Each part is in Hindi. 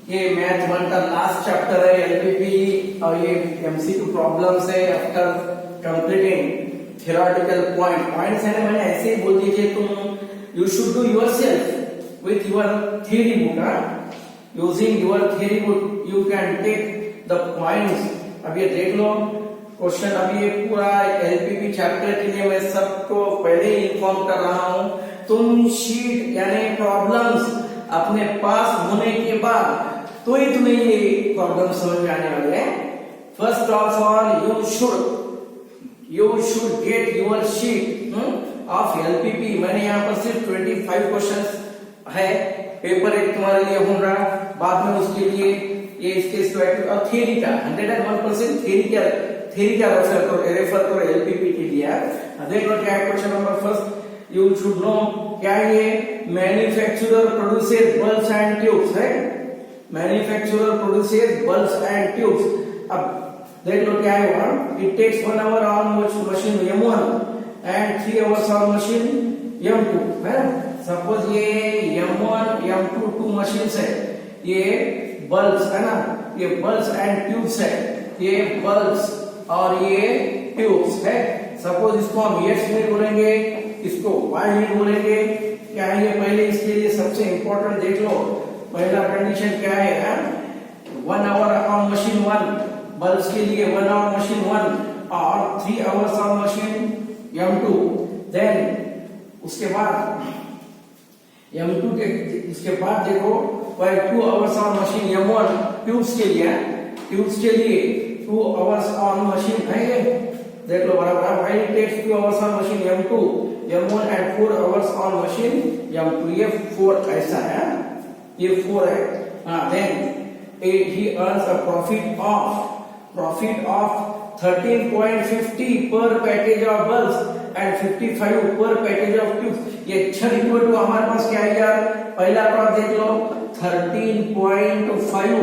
ये मैथ वन का लास्ट चैप्टर है एलपीपी और ये एमसीक्यू प्रॉब्लम्स है आफ्टर कंप्लीटिंग थियोरेटिकल पॉइंट्स है ना, मैंने ऐसे ही बोल दीजिए तुम you should do yourself with your theory book, using your theory book you can take the points. अब ये देख लो क्वेश्चन, अभी ये पूरा एलपीपी चैप्टर के लिए मैं सबको पहले ही इन्फॉर्म कर रहा हूं। तुम शीट यानी प्रॉब्लम्स अपने पास होने के बाद तो ही तुम्हें ये प्रॉब्लम समझ में आने वाले हैं। First of all you should get your sheet of LPP. मैंने यहाँ पर सिर्फ 25 क्वेश्चंस है, पेपर एक तुम्हारे लिए होगा, बाद में उसके लिए ये इसके और थियरी का 101% थियरी का रेफर करो एलपीपी के लिए। देख लो क्या है question number first, you should know क्या ये manufacturer produces bulbs and tubes है, manufacturer produces bulbs and tubes. अब देख लो क्या है वहां, it takes 1 hour on machine M1 and 3 hours on machine M2 है। सपोज ये M1 M2 2 मशीन्स है, ये बल्ब्स है ना, ये बल्ब्स एंड ट्यूब्स है, ये बल्ब्स और ये ट्यूब्स है। सपोज इसको हम यस में बोलेंगे, इसको वाई में बोलेंगे। क्या है ये, पहले इसके लिए सबसे इंपॉर्टेंट देख लो, पहला कंडीशन क्या है, 1 hour ऑन मशीन 1, बल्ब्स के लिए 1 hour मशीन 1 और 3 hours on machine M2। Then उसके बाद M2 के उसके बाद देखो 2 hours on machine M1 tubes के लिए 2 hours ऑन मशीन है ये, देख लो बराबर। While it takes 2 hours on machine M2 M1 and 4 hours on machine M2, ये 4 ऐसा है, ये 4 है। Then he earns a profit of 13.50 per package of bulbs and 55 per package of tubes। ये छह इक्वल टू हमारे पास क्या है यार, पहला पार्ट देख लो 13.5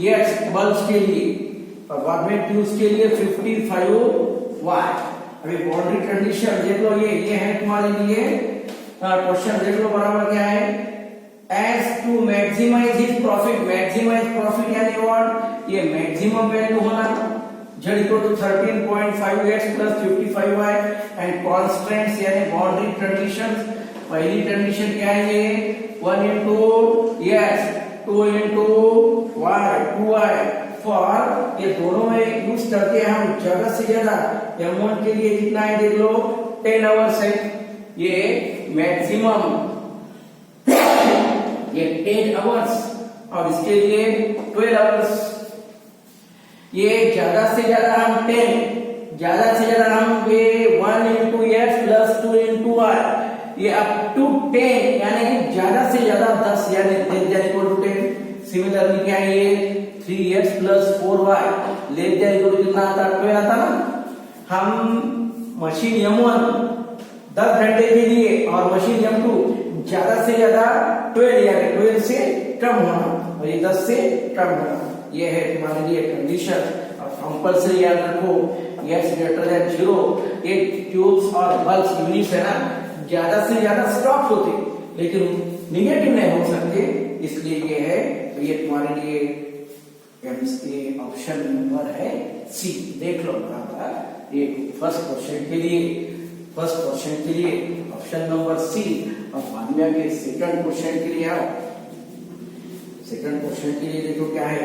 यस बल्ब्स के लिए और बाद में ट्यूब्स के लिए 55 वाट। अभी बाउंड्री कंडीशन देख लो, ये है तुम्हारे लिए क्वेश्चन, देख लो बराबर क्या है, as to maximize his profit, maximize profit यानी व्हाट, ये मैक्सिमम वैल्यू होना z equal to 13.5x plus 55y and constants यानी बाउंड्री कंडीशंस। पहली कंडीशन क्या है, ये 1 into yes 2 into y 2y for, ये दोनों में यूज करके हम ज्यादा से ज्यादा M1 के लिए कितना है देख लो 10 hours है, ये मैक्सिमम ये 10 hours और इसके लिए 12 hours। ये ज्यादा से ज्यादा हम 10, ज्यादा से ज्यादा हम ये 1 into x plus 2 into y, ये अप टू 10 यानी कि ज्यादा से ज्यादा 10 यानी 10। सिमिलरली क्या है, ये 3x plus 4y less than equal to कितना आता है, 12 आता ना। हम मशीन M1 10 घंटे के लिए और मशीन M2 ज्यादा से ज्यादा 12 यानी 12 से कम होना और ये 10 से कम होना, ये है तुम्हारे लिए कंडीशन। और कंपल्सरी याद रखो x ग्रेटर देन 0, ये ट्यूब्स और बल्ब्स यूनिट्स है ना, ज्यादा से ज्यादा स्टॉप होते लेकिन निगेटिव नहीं हो सकते, इसलिए ये है। तो ये तुम्हारे लिए ऑप्शन नंबर है सी, देख लो बराबर। ये फर्स्ट क्वेश्चन के लिए ऑप्शन नंबर सी। और बाद में आगे सेकंड क्वेश्चन के लिए आओ, सेकंड क्वेश्चन के लिए देखो क्या है,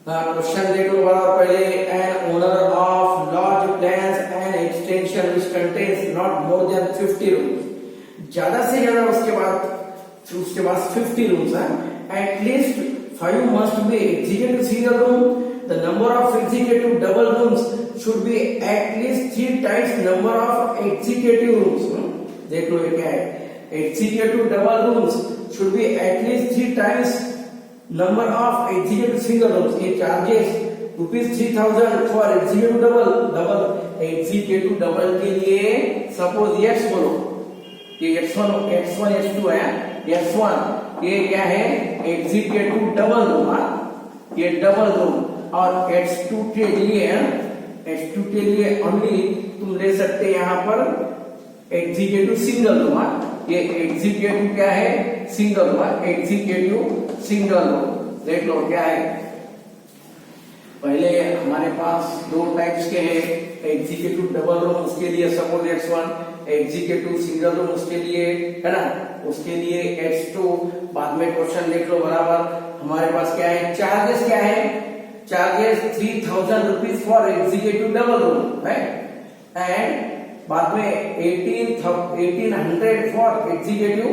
क्वेश्चन देखो बराबर। पहले an owner of large plants and extension which contains not more than 50 rooms, ज्यादा से ज्यादा उसके बाद 50 रूम्स है, at least 5 must be executive single room, the number of executive double rooms should be at least 3 times number of executive rooms। देख लो ये क्या है, executive double rooms should be at least 3 times number of executive single rooms। ये charges ₹3000 for executive double executive double के लिए सपोज x बोलो, ये x1 x2 है, x1 ये क्या है एग्जीक्यूटिव डबल रूम, ये डबल रूम। और x2 के लिए ओनली तुम ले सकते हैं यहाँ पर एग्जीक्यूटिव सिंगल रूम, ये एग्जीक्यूटिव क्या है single room, executive single room. देख लो क्या है, पहले हमारे पास दो टाइप्स के हैं, एग्जीक्यूटिव डबल रूम उसके लिए suppose X1, executive single room उसके लिए है ना, उसके लिए X2। बाद में क्वेश्चन देख लो बराबर, हमारे पास क्या है, चार्जेस क्या है, charges 3000 rupees for executive double room है, एंड बाद में 1800 फॉर एग्जीक्यूटिव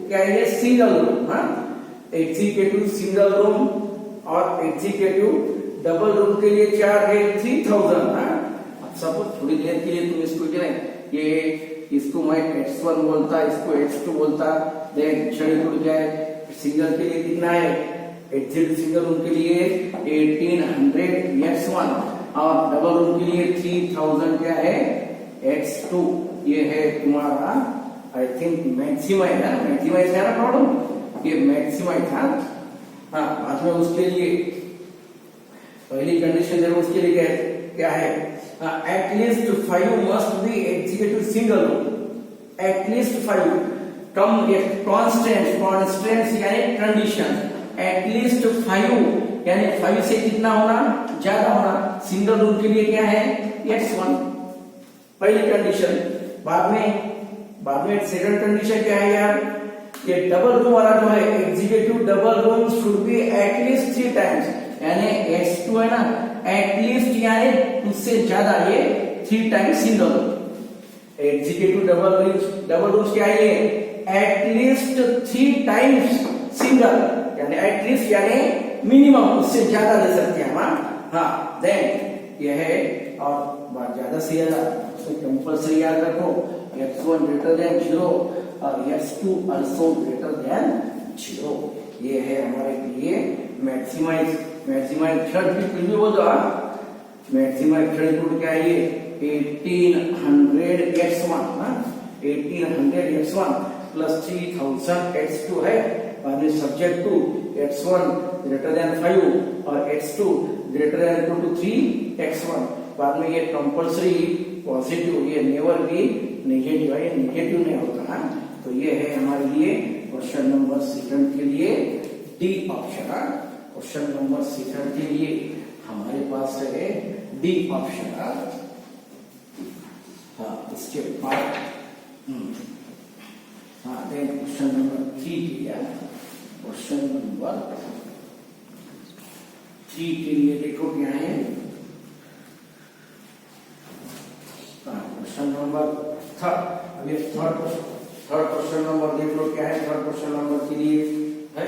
क्या है, सिंगल रूम। हाँ, एग्जीक्यूटिव सिंगल रूम और एग्जीक्यूटिव डबल रूम के लिए चार्ज है 3000। अब सपोज थोड़ी देर के लिए तुम इसको क्या ये इसको मैं X1 बोलता, इसको X2 बोलता, देन छड़ी टूट जाए। सिंगल के लिए कितना है, एग्जीक्यूटिव सिंगल रूम के लिए 1800 X1 और डबल रूम के लिए 3000 क्या है X2। ये है तुम्हारा आई थिंक मैक्सिमाइज है, मैक्सिमाइज है ना प्रॉब्लम, ये मैक्सिमाइज था। हाँ, बाद में उसके लिए पहली कंडीशन जरूर उसके लिए क्या है, at least 5 must be executive single room, at least 5 come constant यानी कंडीशन, एटलीस्ट 5 यानी 5 से कितना होना, ज्यादा होना। सिंगल रूम के लिए क्या है X1 पहली कंडीशन। बाद में सेकंड कंडीशन क्या है यार, ये डबल रूम वाला जो है executive double room should be at least 3 times, यानी X2 है ना, एटलीस्ट यानी उससे ज्यादा, ये 3 times single room. Executive double room क्या है, एटलीस्ट 3 टाइम्स सिंगल, यानी एटलीस्ट यानी मिनिमम, उससे ज्यादा ले सकते हैं हम। हाँ, देन ये है, और बात ज्यादा से ज्यादा कंपल्सरी याद रखो, X1 ग्रेटर देन 0 और X2 also ग्रेटर देन 0। ये है हमारे लिए मैक्सिमाइज थर्ड भी बोलो, मैक्सिमाइज थर्ड टूट क्या है, 1800 X1 1800 X1 प्लस 3000 X2 है। बाद में subject to X1 greater than 5 और X2 greater than equal to 3 X1। बाद में ये कंपल्सरी पॉजिटिव, ये नेवर भी नेगेटिव है, ये नेगेटिव नहीं होता है। तो ये है हमारे लिए क्वेश्चन नंबर सेकंड के लिए D option. Question number second के लिए हमारे पास है डी ऑप्शन। हाँ, इसके बाद क्वेश्चन नंबर 3 किया, क्वेश्चन नंबर 3 के लिए देखो क्या है, क्वेश्चन नंबर थर्ड। अभी थर्ड क्वेश्चन नंबर देख लो क्या है, थर्ड क्वेश्चन नंबर के लिए है,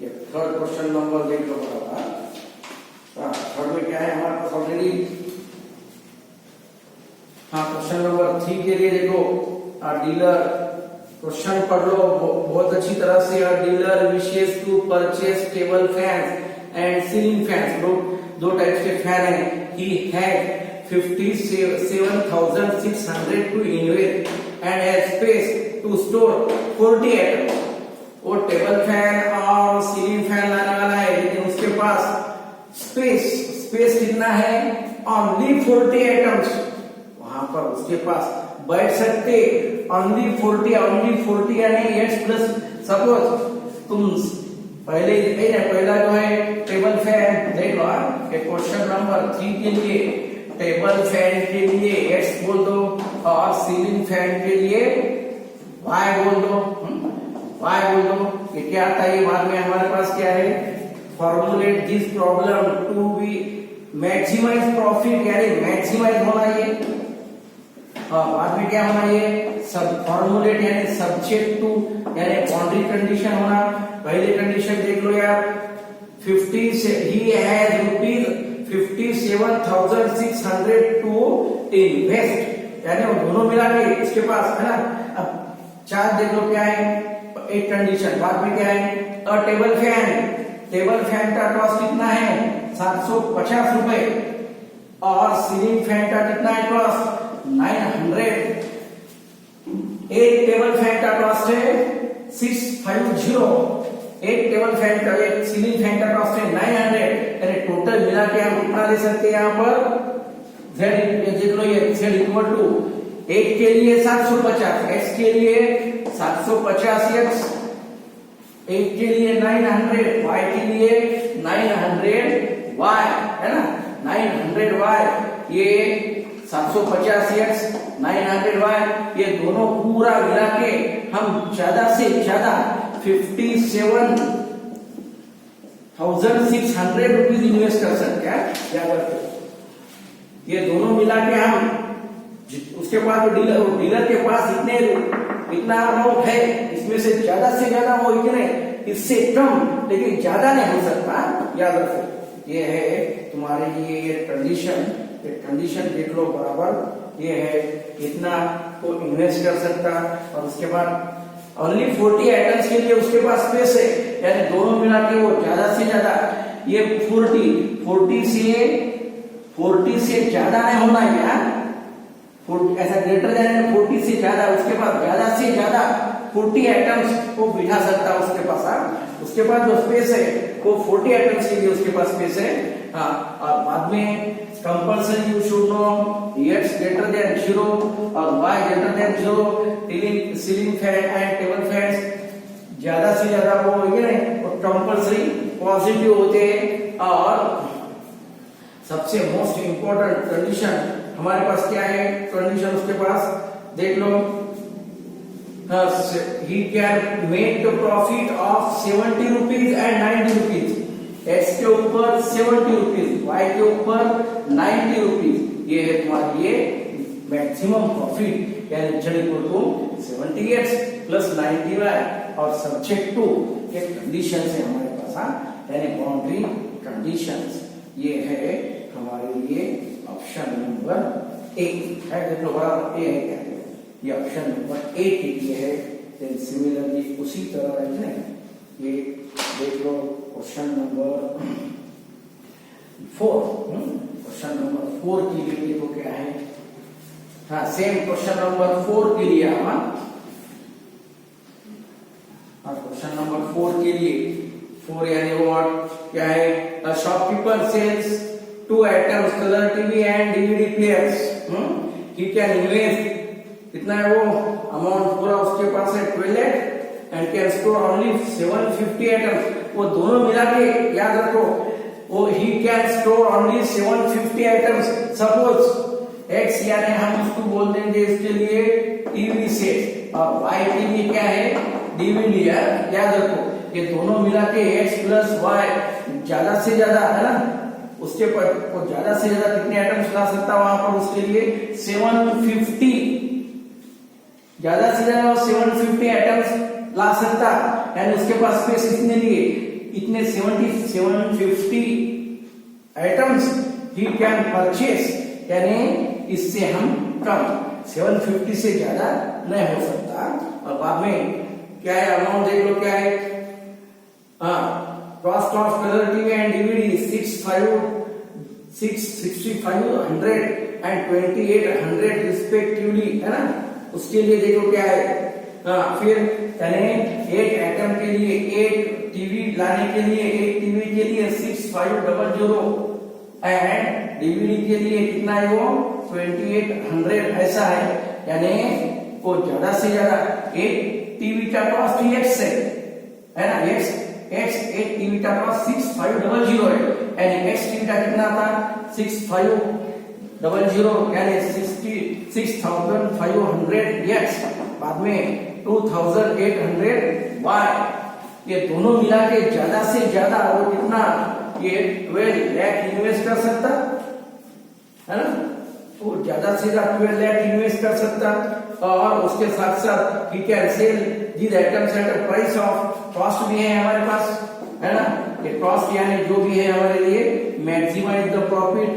ये थर्ड क्वेश्चन नंबर देख लो बराबर। थर्ड में क्या है हमारे पास ऑलरेडी। हाँ, क्वेश्चन नंबर 3 के लिए देखो, डीलर क्वेश्चन पढ़ लो बहुत अच्छी तरह से। Dealer wishes to purchase table fans and ceiling fans, दो टाइप्स के फैन हैं। He had 57,600 to invest and has space to store 40 items। वो टेबल फैन और सीलिंग फैन लाने वाला है, लेकिन उसके पास स्पेस कितना है, ओनली 40 आइटम्स। वहां पर उसके पास बैठ सकते ओनली 40 यानी X प्लस। सपोज तुम पहला जो है टेबल फैन देख लो, क्वेश्चन नंबर 3 के लिए टेबल फैन के लिए X बोल दो और सीलिंग फैन के लिए Y बोल दो, ये क्या आता है, बाद में हमारे पास क्या है, formulate this problem to be maximize profit, यानी मैक्सिमाइज होना ये। हाँ, बाद में क्या होना ये, सब फॉर्मुलेट यानी सब्जेक्ट टू यानी बाउंड्री कंडीशन होना। पहली कंडीशन देख लो यार, 50 से he has rupees 57,600 to invest, यानी वो दोनों मिला के इसके पास है ना। अब चार देख लो क्या है, एक कंडीशन। बाद में क्या है, टेबल फैन का कॉस्ट कितना है 750 रुपए और सीलिंग फैन का कितना है कॉस्ट 900। एक टेबल फैन का कॉस्ट है 650, एक टेबल फैन का, एक सीलिंग फैन का कॉस्ट है 900, यानी टोटल मिला के हम कितना ले सकते हैं यहाँ पर Z, देख लो ये Z इक्वल टू एक के लिए 750, X के लिए 750 X X के लिए 900, Y के लिए 900Y, है ना, 900Y, ये 750X 900Y, ये दोनों पूरा मिला के हम ज्यादा से ज्यादा 57,600 रुपीज इन्वेस्ट कर सकते हैं। याद रखो, ये दोनों मिला के हम, उसके बाद डीलर के पास इतना अमाउंट है, इसमें से ज्यादा वो इतने, इससे कम लेकिन ज्यादा नहीं हो सकता। याद रखो, ये है तुम्हारे लिए ये कंडीशन देख लो बराबर, ये है इतना को इन्वेस्ट कर सकता, और उसके बाद ओनली 40 आइटम्स के लिए उसके पास स्पेस है, यानी दोनों मिला के वो ज्यादा से ज्यादा, ये 40 से ज्यादा नहीं होना है, ऐसा ग्रेटर देन 40 से ज्यादा, उसके बाद ज्यादा से ज्यादा 40 आइटम्स को बिठा सकता है उसके पास। उसके बाद जो स्पेस है वो 40 आइटम्स के लिए उसके पास स्पेस है। हाँ, और बाद में compulsory you should no x greater than 0 और y greater than 0, ceiling fan and table fans ज्यादा से ज्यादा वो कंपल्सरी पॉजिटिव होते हैं। और सबसे मोस्ट इंपॉर्टेंट कंडीशन हमारे पास क्या है, कंडीशन उसके पास देख लो, he can make the profit of 70 rupees and 90 rupees, x के ऊपर 70 रुपीज, y के ऊपर 90 रुपीज, ये है तुम्हारी ये मैक्सिमम प्रॉफिट, यानी चलिए को 70x प्लस 90y, और सब्जेक्ट टू के कंडीशन है हमारे पास, यानी बाउंड्री कंडीशंस। ये है हमारे लिए ऑप्शन नंबर 1 है, देख लो बराबर ए है क्या, ये ऑप्शन नंबर 1 के लिए है। देन सिमिलरली उसी तरह है ना, ये देख लो क्वेश्चन नंबर 4, क्वेश्चन नंबर 4 के लिए देखो क्या है। हाँ, सेम क्वेश्चन नंबर 4 के लिए क्वेश्चन नंबर 4 के लिए 4 यानी व्हाट क्या है, a shopkeeper sells 2 items, color TV and DVD players, he can invest, कितना है वो अमाउंट पूरा उसके पास है 12 lakh, and can store only 750 items, वो दोनों मिला के याद रखो, वो he can store only 750 items. Suppose x यानी हम उसको बोल देंगे इसके लिए टीवी सेट, और वाई के लिए क्या है डीवीडी, याद रखो ये दोनों मिला के एक्स प्लस वाई ज्यादा से ज्यादा है ना, उसके पर वो ज्यादा से ज्यादा कितने आइटम्स ला सकता है वहां पर, उसके लिए 750, ज्यादा से ज्यादा 750 आइटम्स ला सकता, यानी उसके पास स्पेस कितने लिए, इतने 750 आइटम्स ही कैन परचेस, यानी इससे हम कम 750 से ज्यादा नहीं हो सकता। और बाद में क्या है अमाउंट देख लो क्या है, cost of colour TV and DVD 6,500 and 2,800 respectively, है ना, उसके लिए देखो क्या है। फिर यानी एक आइटम के लिए, एक टीवी लाने के लिए, एक टीवी के लिए 6,500 एंड डीवीडी के लिए कितना है वो 2,800, ऐसा है, यानी वो ज्यादा से ज्यादा एक टीवी का कॉस्ट एक्स है ना, एक्स एक टीवी का कॉस्ट 6,500 है, यानी एक्स टीवी का कितना था 6,500, यानी 6,500 एक्स, बाद में 2,800 वाई, ये दोनों मिला के ज्यादा से ज्यादा वो कितना, ये 12 लाख इन्वेस्ट कर सकता है ना, वो ज्यादा से ज्यादा 12 लाख इन्वेस्ट कर सकता, और उसके साथ साथ he can sell these items at a price of, cost भी है हमारे पास, है ना, ये कॉस्ट यानी जो भी है हमारे लिए मैक्सिमाइज द प्रॉफिट,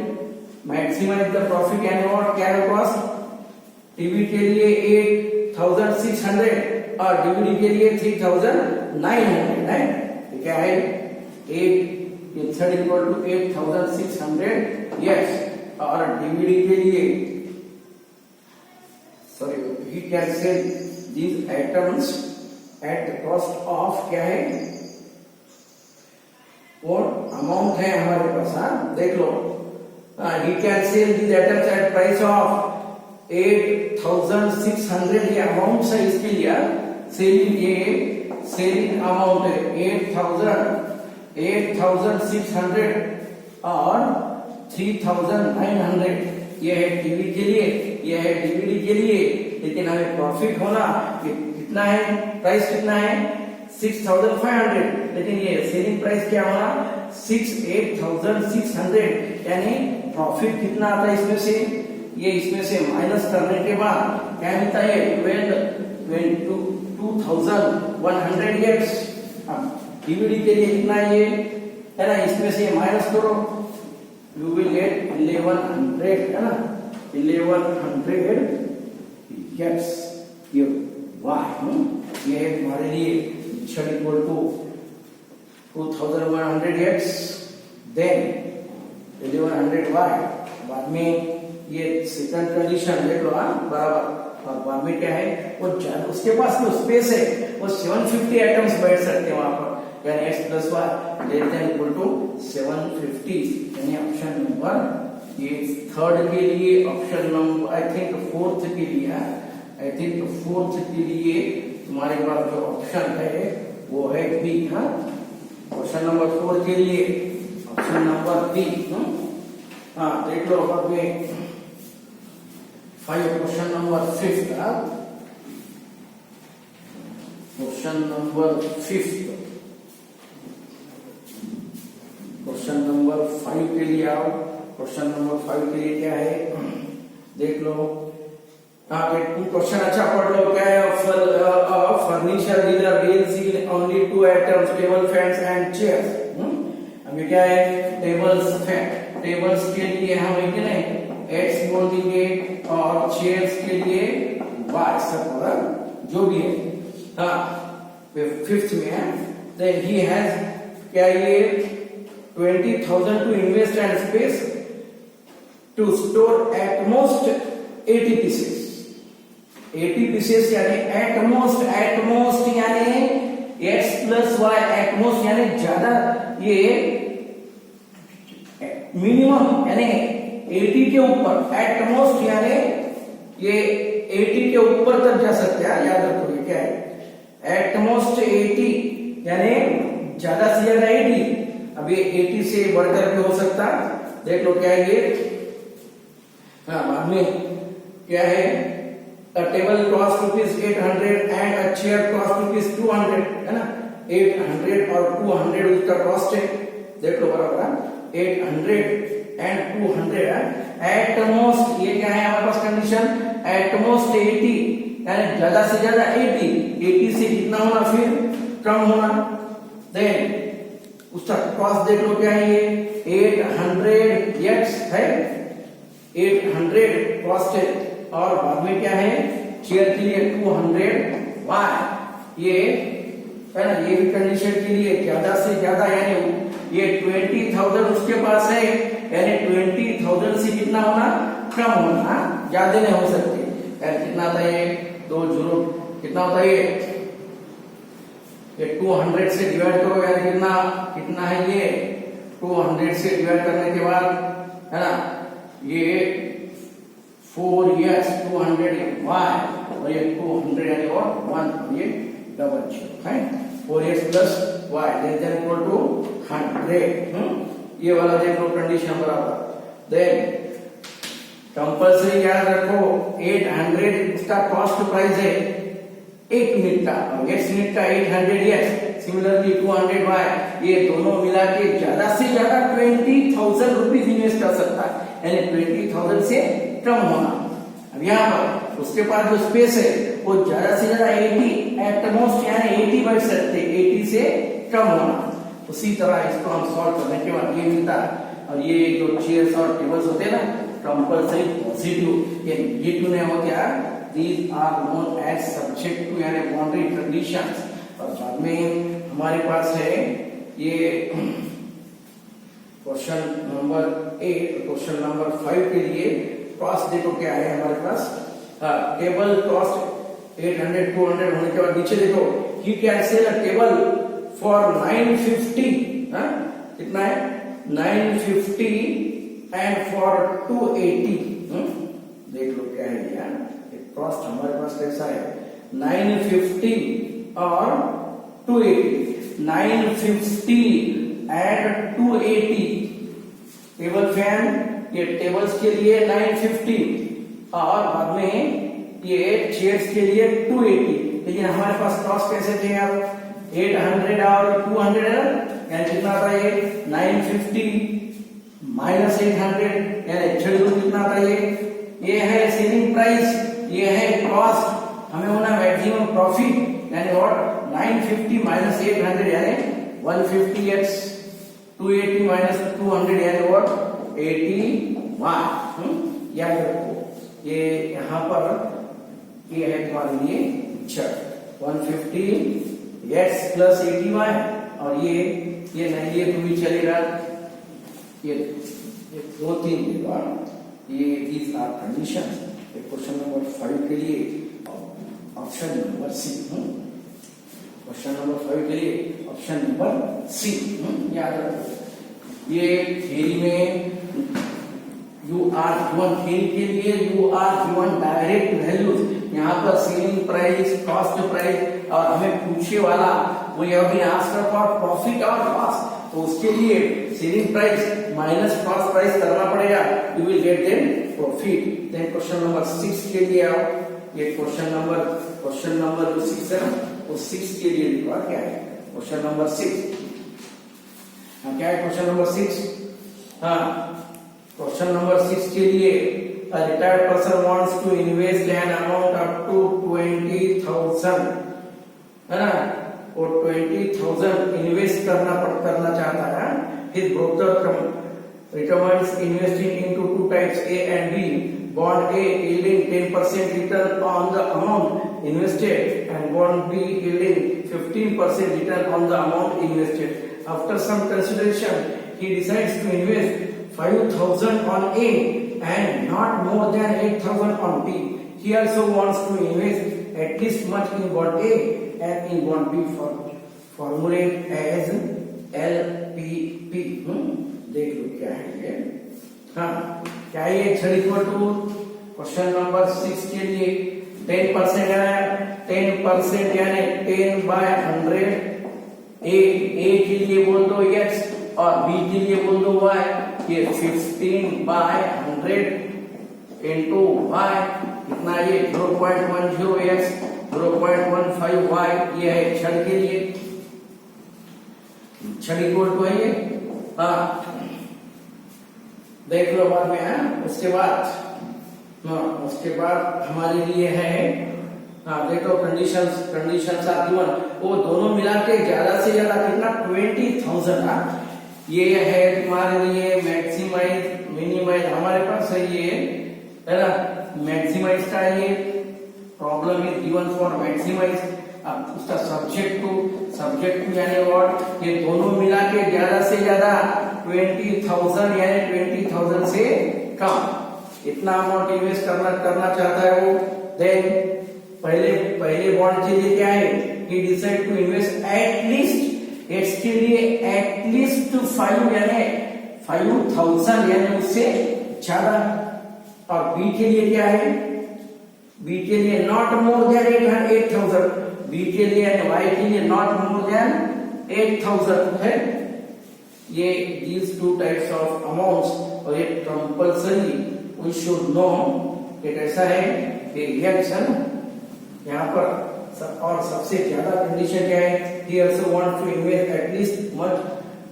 यानी और क्या है कॉस्ट, टीवी के लिए 8,600 और डीवीडी के लिए 3,900 है, क्या है 8,600 यस, और डीवीडी के लिए sorry he can sell these items at the cost of, क्या है वो अमाउंट है हमारे पास, देख लो, he can sell these items at price of 8,600, ये अमाउंट है इसके लिए सेलिंग, ये सेलिंग अमाउंट है 8,600 और 3,900, ये है टीवी के लिए, ये है डीवीडी के लिए। लेकिन हमें प्रॉफिट होना कितना है, प्राइस कितना है 6,500, लेकिन ये सेलिंग प्राइस क्या होना 8,600, यानी प्रॉफिट कितना आता है इसमें से, ये इसमें से माइनस करने के बाद क्या मिलता है 2,100 x। अब डीवीडी के लिए कितना ये है ना, इसमें से माइनस करो, यू विल गेट 1100 है ना, 1100 x ये y, ये है हमारे लिए equal to 2,100 x then 1100 y। बाद में ये सेकंड कंडीशन देख लो बराबर, और बाद में क्या है वो उसके पास जो स्पेस है वो 750 आइटम्स बैठ सकते हैं वहां पर, यानी x plus y less than equal to 750, यानी ऑप्शन नंबर ये थर्ड के लिए, option number I think fourth के लिए तुम्हारे पास जो ऑप्शन है वो है बी। हाँ, क्वेश्चन नंबर 4 के लिए ऑप्शन नंबर बी। हाँ देख लो अब में 5, question number 5, question number 5, question number 5 के लिए आओ। क्वेश्चन नंबर 5 के लिए क्या है देख लो, क्वेश्चन अच्छा पढ़ लो। क्या है, furniture dealer deals in only 2 items, table fans and chairs. अभी क्या है, टेबल्स के लिए हम x बोल देंगे और चेयर्स के लिए y, सब जो भी है। हाँ, 5th में है, then he has क्या ये 20,000 to invest and space to store at most 80 pieces। 80 pieces यानी at most यानी x plus y, at most यानी ज्यादा, ये मिनिमम यानी 80 के ऊपर, at most यानी ये 80 के ऊपर तक जा सकते हैं, याद रखो ये क्या है at most 80 यानी ज्यादा से ज्यादा 80। अब ये 80 से बढ़कर भी हो सकता, देख लो क्या है ये। हाँ, बाद में क्या है, a table cost ₹800 and a chair cost ₹200 है ना, 800 और 200 उसका कॉस्ट है, देख लो बराबर 800 and 200 है। एट मोस्ट ये क्या है हमारे पास कंडीशन, एट मोस्ट 80 यानी ज्यादा से ज्यादा 80 से कितना होना फिर कम होना, देन उसका कॉस्ट देख लो क्या है ये 800x है, 800 कॉस्ट है, और बाद में क्या है चेयर के लिए 200y, ये है ना, ये भी कंडीशन के लिए ज्यादा से ज्यादा, यानी ये 20,000 उसके पास है, यानी 20,000 से कितना होना कम होना, ज्यादा नहीं हो सकते, यानी कितना होता है 2 0 कितना होता है ये 200 से डिवाइड करो, यानी कितना है ये 200 से डिवाइड करने के बाद है ना ये 4x 200y और ये 200 यानी और 1 ये डबल जीरो है 4x plus y less than equal to 100। ये वाला देखो कंडीशन बराबर, देन कंपल्सरी याद रखो 800 इसका कॉस्ट प्राइस है 1 मिनट का, और 1 मिनट का 800x, सिमिलरली 200y, ये दोनों मिला के ज्यादा से ज्यादा 20,000 रुपीज इन्वेस्ट कर सकता है, यानी 20,000 से कम होना। अब यहाँ पर उसके पास जो स्पेस है वो ज्यादा से ज्यादा 80 एट मोस्ट यानी 80 बैठ सकते, 80 से कम होना। उसी तरह इसको हम सॉल्व करने के बाद ये मिलता है, और ये जो चेयर्स और टेबल्स होते हैं ना कंपल्सरी पॉजिटिव, ये नेगेटिव नहीं हो गया, these are known as subject to यानी बाउंड्री कंडीशंस। और बाद में हमारे पास है ये क्वेश्चन नंबर 8, क्वेश्चन नंबर 5 के लिए कॉस्ट देखो क्या है हमारे पास, टेबल कॉस्ट 800 200 होने के बाद नीचे देखो he can sell a table for 950, कितना है 950 एंड फॉर 280, देख लो क्या है यार, कॉस्ट हमारे पास कैसा है 950 और 280, 950 and 280 टेबल फैन, ये टेबल्स के लिए 950 और बाद में ये चेयर्स के लिए 280। लेकिन हमारे पास कॉस्ट कैसे थे यार, 800 और 200 है ना, यानी कितना था ये 950 माइनस 800 यानी छड़ कितना था ये है सेलिंग प्राइस, ये है कॉस्ट, हमें होना मैक्सिमम प्रॉफिट यानी व्हाट 950 माइनस 800 यानी 150x 280 माइनस 200 यानी व्हाट 81। याद रखो ये यहाँ पर ये है तुम्हारे लिए छठ 150x प्लस 80y और ये नहीं ये भी चलेगा, ये 2-3 देगा, ये these are conditions। Question number 5 के लिए option number C, question number 5 के लिए ऑप्शन नंबर सी याद रखो। ये थ्योरी में यू आर गिवन, थ्योरी के लिए you are given direct values, यहाँ पर सेलिंग प्राइस कॉस्ट प्राइस और हमें पूछे वाला वो अभी आंसर फॉर प्रॉफिट और लॉस, तो उसके लिए selling price minus cost price करना पड़ेगा, you will get then profit. Then question number 6 के लिए आओ, ये क्वेश्चन नंबर जो 6 है वो 6 के लिए लिखा क्या है, क्वेश्चन नंबर 6 क्या है, क्वेश्चन नंबर 6 क्वेश्चन नंबर 6 के लिए a retired person wants to invest an amount up to 20,000 है ना, वो 20,000 इन्वेस्ट करना चाहता है। His broker recommends investing into two types A and B. Bond A yielding 10% return on the amount invested and bond B yielding 15% return on the amount invested. After some consideration, he decides to invest 5,000 on A and not more than 8,000 on B. He also wants to invest at least much in bond A and in bond B for formulate as LPP। देख लो क्या है ये, क्या ये छड़ इक्वल टू क्वेश्चन नंबर 6 के लिए 10% है, 10% यानी 10 बाय 100, ए के लिए बोल दो x और b के लिए बोल दो y, ये 15 बाय 100 इंटू y कितना ये 0.10x 0.15y, ये है छड़ के लिए, छड़ इक्वल टू है ये। देख लो बाद में है, उसके बाद हमारे लिए है देखो कंडीशंस आर गिवन, वो दोनों मिला के ज्यादा से ज्यादा कितना 20,000 ये है तुम्हारे लिए मैक्सिमाइज मिनिमाइज, हमारे पास है ये है ना, मैक्सिमाइज का ये problem is given for maximize, अब उसका सब्जेक्ट टू यानी व्हाट, ये दोनों मिला के ज्यादा से ज्यादा 20,000 यानी 20,000 से कम इतना अमाउंट इन्वेस्ट करना चाहता है वो। देन पहले बॉन्ड के लिए क्या है, he decide to invest at least, x के लिए एटलीस्ट 5 यानी 5,000 यानी उससे ज्यादा, और बी के लिए क्या है, बी के लिए नॉट मोर देन 8,000, बी के लिए यानी वाई के लिए नॉट मोर देन 8,000 है। ये these two types of amounts और ये कंपल्सरी we should know, ये कैसा है ये रिएक्शन यहाँ पर, और सबसे ज्यादा कंडीशन क्या है, he also wants to invest at least much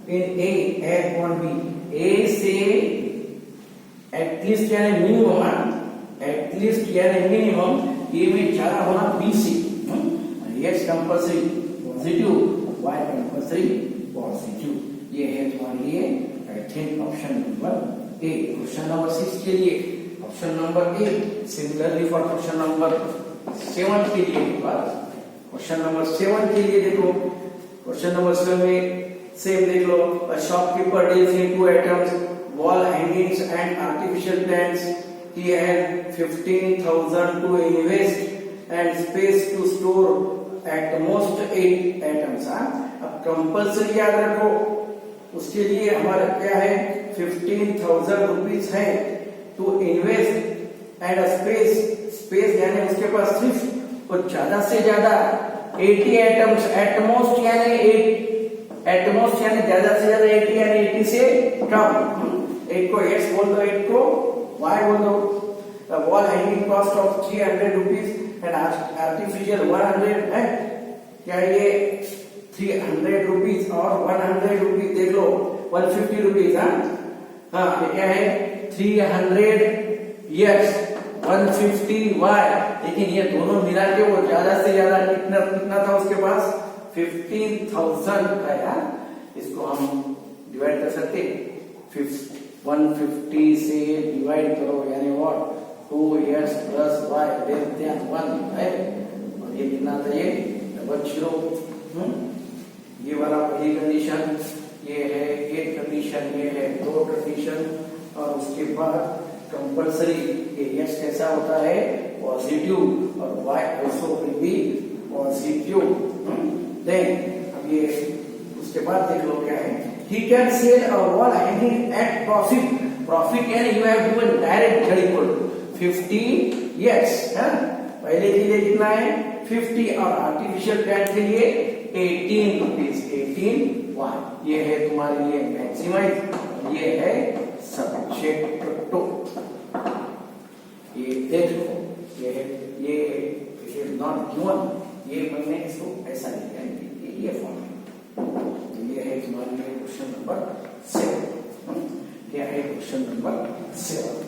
in A and on B, A से at least यानी मिनिमम, at least यानी मिनिमम, A में ज्यादा होना B से, X compulsory positive, Y compulsory positive, ये है तुम्हारे लिए I think option number A. Question number 6 के लिए option number A. Similarly for question number 7 के लिए क्वेश्चन नंबर 7 के लिए देखो, क्वेश्चन नंबर 7 में सेम देख लो, a shopkeeper deals in 2 items wall hangings and artificial plants, he had 15,000 to invest and space to store at most 8 items. अब कंपल्सरी याद रखो, उसके लिए हमारा क्या है 15,000 रुपीज है टू इन्वेस्ट एंड स्पेस यानी उसके पास सिर्फ और ज्यादा से ज्यादा 80 एटम्स, एटमोस्ट यानी एटमोस्ट यानी ज्यादा से ज्यादा 80 यानी 80 से कम। 8 को एक्स बोल दो, 8 को वाई बोल दो। The wall hanging cost of 300 rupees and artificial 100 है क्या, ये 300 रुपीज और 100 रुपीज देख लो 150 रुपीज। हाँ ये क्या है 300 यस 150 वाई, लेकिन ये दोनों मिला के वो ज्यादा से ज्यादा कितना था उसके पास 15,000 का यार। इसको हम डिवाइड कर सकते 150 से डिवाइड करो यानी what 2x plus y less then 1 है। और ये कितना था ये डबल जीरो। ये वाला पहली कंडीशन, ये है एक कंडीशन, ये है दो कंडीशन। और उसके बाद कंपल्सरी x कैसा होता है पॉजिटिव और y also will be positive. Then अब ये उसके बाद देख लो क्या है, he can sell a wall hanging at profit, profit यानी you have given direct equal 50 yes है। पहले के लिए कितना है 50 और आर्टिफिशियल प्लांट के लिए 18 रुपीज 18 वाई। ये है तुम्हारे लिए मैक्सिमाइज, ये है सब्जेक्ट टू। ये देख लो ये है, ये इज नॉट गिवन, ये मैंने इसको ऐसा लिखा है ये फॉर्म। ये है तुम्हारे लिए क्वेश्चन नंबर 7। ये है क्वेश्चन नंबर 7।